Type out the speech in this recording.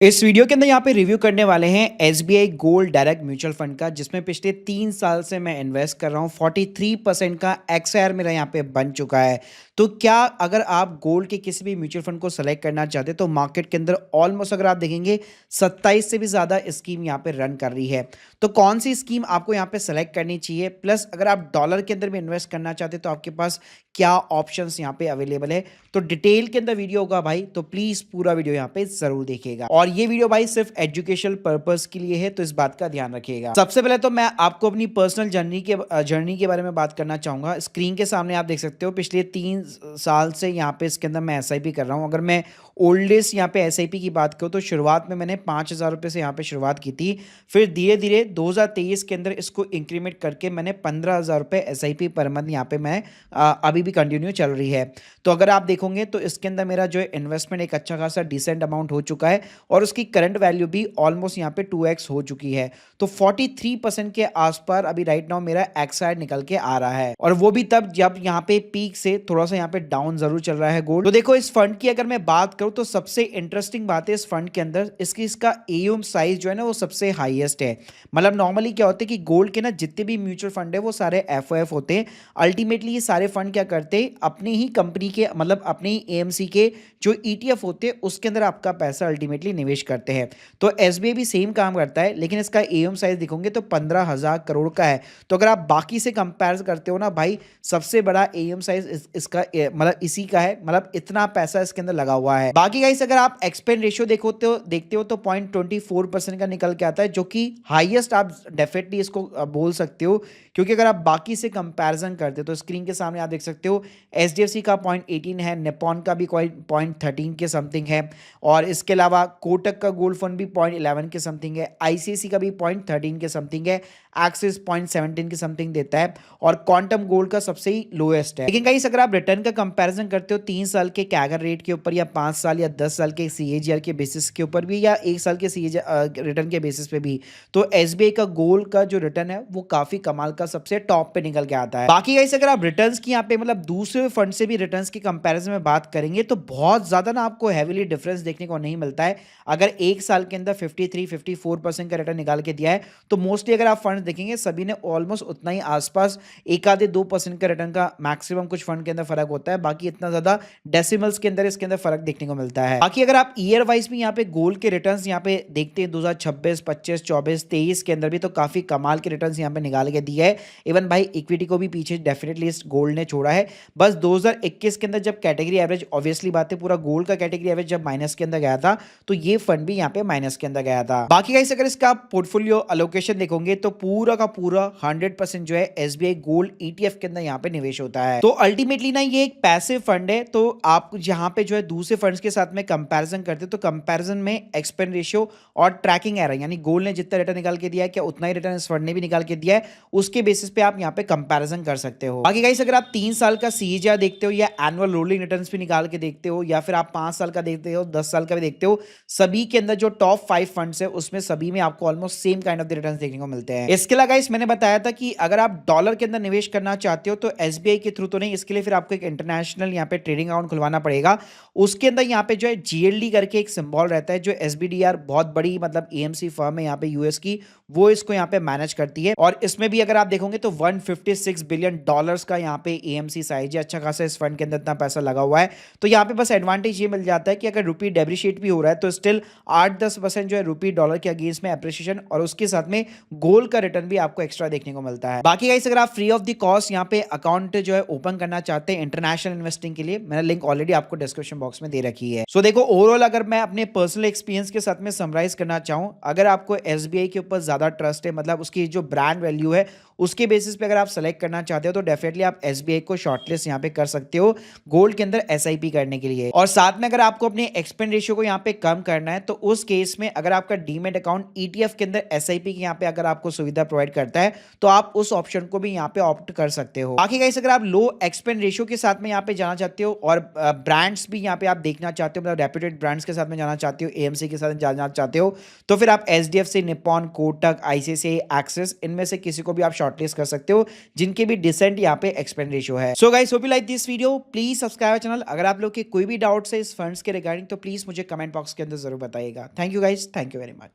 इस वीडियो के अंदर यहाँ पे रिव्यू करने वाले हैं SBI gold direct mutual fund का, जिसमें पिछले 3 साल से मैं इन्वेस्ट कर रहा हूँ। 43% का एक्सआईआर मेरा यहाँ पे बन चुका है। तो क्या अगर आप गोल्ड के किसी भी म्यूचुअल फंड को सेलेक्ट करना चाहते हैं तो मार्केट के अंदर ऑलमोस्ट अगर आप देखेंगे 27 से भी ज़्यादा स्कीम यहाँ पे रन कर रही है। तो कौन सी स्कीम आपको यहाँ पे सेलेक्ट करनी चाहिए, प्लस अगर आप डॉलर के अंदर भी इन्वेस्ट करना चाहते हैं तो आपके पास क्या ऑप्शंस यहाँ पे अवेलेबल है। तो डिटेल के अंदर वीडियो होगा भाई, तो प्लीज़ पूरा वीडियो यहाँ पे ज़रूर देखिएगा। और ये वीडियो भाई सिर्फ एजुकेशनल पर्पस के लिए है, तो इस बात का ध्यान रखिएगा। सबसे पहले तो मैं आपको अपनी पर्सनल जर्नी के बारे में बात करना चाहूंगा। स्क्रीन के सामने आप देख सकते हो पिछले 3 साल से यहाँ पे इसके अंदर मैं एसआईपी कर रहा हूँ। अगर मैं ओल्डेस्ट यहाँ पे एसआईपी की बात करूँ तो शुरुआत में मैंने 5,000 रुपये से यहाँ पे शुरुआत की थी। फिर धीरे धीरे 2023 के अंदर इसको इंक्रीमेंट करके मैंने 15,000 रुपये एसआईपी पर मंथ यहाँ पे मैं अभी भी कंटिन्यू चल रही है। तो अगर आप देखोगे तो इसके अंदर मेरा जो इन्वेस्टमेंट एक अच्छा खासा डिसेंट अमाउंट हो चुका है और उसकी करंट वैल्यू भी ऑलमोस्ट यहाँ पे 2x हो चुकी है। तो 43% के आसपास अभी राइट नाउ मेरा एक्सआईआर निकल के आ रहा है, और वो भी तब जब यहाँ पे पीक से थोड़ा सा यहाँ पे डाउन जरूर चल रहा है गोल्ड। तो देखो, इस फंड की अगर मैं बात करूँ तो सबसे इंटरेस्टिंग बात है इस फंड के अंदर इसका एयूएम साइज जो है ना वो सबसे हाईएस्ट है। मतलब नॉर्मली क्या होता है कि गोल्ड के ना जितने भी म्यूचुअल फंड है वो सारे एफओएफ होते हैं। अल्टीमेटली ये सारे फंड क्या करते हैं, अपनी ही कंपनी के मतलब अपने ही एएमसी के जो ईटीएफ होते हैं उसके अंदर आपका पैसा अल्टीमेटली निवेश करते हैं। तो एसबीआई भी सेम काम करता है, लेकिन इसका एयूएम साइज दिखोगे तो 15,000 करोड़ का है। तो अगर आप बाकी से कंपेयर करते हो ना भाई, सबसे बड़ा एयूएम साइज इसका मतलब इसी का है। मतलब इतना पैसा इसके अंदर लगा हुआ है। बाकी गाइस अगर आप एक्सपेंड रेशियो देखते हो तो 0.24% का निकल के आता है, जो कि हाईएस्ट आप डेफिनेटली इसको बोल सकते हो। क्योंकि अगर आप बाकी से कंपैरिजन करते हो तो स्क्रीन के सामने आप देख सकते हो एचडीएफसी का 0.18 है, निप्पॉन का भी कोई 0.13 के समथिंग है, और इसके अलावा कोटक का गोल्ड फंड भी 0.11 के समथिंग है, आईसीआईसी का भी 0.13 के समथिंग है, एक्सिस 0.17 के समथिंग देता है, और क्वांटम गोल्ड का सबसे ही लोएस्ट है। लेकिन गाइस अगर आप रिटर्न का कंपैरिजन करते हो 3 साल के कैगर रेट के ऊपर, या 5 साल या 10 साल के सीएजीआर के बेसिस के ऊपर भी, या 1 साल के सीएजीआर रिटर्न के बेसिस पे भी, तो एसबीआई का गोल्ड का जो रिटर्न है वो काफी कमाल का सबसे टॉप पे निकल के आता है। बाकी गाइस अगर आप रिटर्न्स की यहाँ पे मतलब दूसरे फंड से भी रिटर्न्स की कंपैरिजन में बात करेंगे तो बहुत ज्यादा ना आपको हैवीली डिफरेंस देखने को नहीं मिलता है। अगर 1 साल के अंदर 53-54% का रिटर्न निकाल के दिया है तो मोस्टली अगर आप फंड देखेंगे सभी ने ऑलमोस्ट उतना ही आसपास 1-2% का रिटर्न का मैक्सिमम कुछ फंड के अंदर फर्क होता है। बाकी इतना ज्यादा डेसिमल्स के अंदर इसके अंदर फर्क देखने को मिलता है। बाकी अगर आप ईयर वाइज भी यहाँ पे गोल्ड के रिटर्न्स यहाँ पे देखते हैं 2026, 25, 24, 23 के अंदर भी, तो काफी कमाल के रिटर्न्स यहाँ पे निकाल के दिया है। इवन भाई इक्विटी को भी पीछे डेफिनेटली इस गोल्ड ने छोड़ा है। बस 2021 के अंदर जब कैटेगरी एवरेज, ऑब्वियसली बात है पूरा गोल्ड का कैटेगरी एवरेज जब माइनस के अंदर गया था तो ये फंड भी यहाँ पे माइनस के अंदर गया था। बाकी गाइस अगर इसका पोर्टफोलियो अलोकेशन देखोगे तो पूरा का पूरा 100% जो है एसबीआई गोल्ड ईटीएफ के अंदर यहाँ पे निवेश होता है। तो अल्टीमेटली ना ये एक पैसिव फंड है। तो आप यहाँ पे जो है दूसरे फंड्स के साथ में कंपैरिजन करते तो कंपैरिजन में एक्सपेंड रेशियो और ट्रैकिंग एरर, यानी गोल्ड ने जितना रिटर्न निकाल के दिया है क्या उतना ही रिटर्न इस फंड ने भी निकाल के दिया है, उसके बेसिस पे आप यहाँ पे कंपैरिजन कर सकते हो। बाकी गाइस अगर आप 3 साल का सीएजीआर देखते हो या एनुअल रोलिंग रिटर्न्स भी निकाल के देखते हो, या फिर आप 5 साल का देखते हो, 10 साल का भी देखते हो, सभी के अंदर जो टॉप 5 फंड्स है उसमें सभी में आपको almost same kind of the returns देखने को मिलते हैं। इसके अलावा गाइस मैंने बताया था कि अगर आप डॉलर के अंदर निवेश करना चाहते हो तो एसबीआई के थ्रू तो नहीं, इसके लिए फिर आपको एक इंटरनेशनल यहाँ पे ट्रेडिंग अकाउंट खुलवाना पड़ेगा। उसके अंदर यहाँ पे जो है जीएलडी करके एक सिंबल रहता है, जो एसबीडीआर बहुत बड़ी मतलब एएमसी फर्म है यहाँ पे यूएस की, वो इसको यहाँ पे मैनेज करती है। और इसमें भी अगर आप देखोगे तो $156 बिलियन का यहाँ पे एएमसी साइज है। अच्छा खासा इस फंड के अंदर इतना पैसा लगा हुआ है। तो यहाँ पे बस एडवांटेज ये मिल जाता है कि अगर रुपी डेप्रिशिएट भी हो रहा है तो स्टिल 8-10% जो है रुपी डॉलर के अगेंस्ट में एप्रिसिएशन, और उसके साथ में गोल्ड का रिटर्न भी आपको एक्स्ट्रा देखने को मिलता है। बाकी गाइस अगर आप फ्री ऑफ द कॉस्ट यहाँ पे अकाउंट जो है ओपन करना चाहते हैं इंटरनेशनल इन्वेस्टिंग के लिए, मैंने लिंक ऑलरेडी आपको डिस्क्रिप्शन बॉक्स में दे रखी है। सो देखो, ओवरऑल अगर मैं अपने पर्सनल एक्सपीरियंस के साथ में समराइज करना चाहूँ, अगर आपको एसबीआई के ऊपर ज्यादा ट्रस्ट है, मतलब उसकी जो ब्रांड वैल्यू है उसके बेसिस पे अगर आप सेलेक्ट करना चाहते हो तो डेफिनेटली आप एसबीआई को शॉर्टलिस्ट यहाँ पे कर सकते हो गोल्ड के अंदर एसआईपी करने के लिए। और साथ में अगर आपको अपने एक्सपेंड रेशियो को यहाँ पे कम करना है तो उस केस में अगर आपका डीमेट अकाउंट ईटीएफ के अंदर एसआईपी की यहाँ पे अगर आपको सुविधा प्रोवाइड करता है तो आप उस ऑप्शन को भी यहाँ पे ऑप्ट कर सकते हो। बाकी गाइस अगर आप लो एक्सपेंड रेशियो के साथ में यहाँ पे जाना चाहते हो और ब्रांड्स भी यहाँ पे आप देखना चाहते हो, मतलब रेप्यूटेड ब्रांड्स के साथ में जाना चाहते हो, एएमसी के साथ जाना चाहते हो, तो फिर आप HDFC, Nippon, Kotak, ICICI, axis, इनमें से किसी को भी आप शॉर्टलिस्ट कर सकते हो जिनके भी डिसेंट यहाँ पे एक्सपेंड रेशियो है। So guys, hope you like this video, please subscribe channel. अगर आप लोग के कोई भी डाउट्स है इस फंड्स के रिगार्डिंग तो प्लीज मुझे कमेंट बॉक्स के अंदर जरूर बताइएगा। Thank you guys, thank you very much.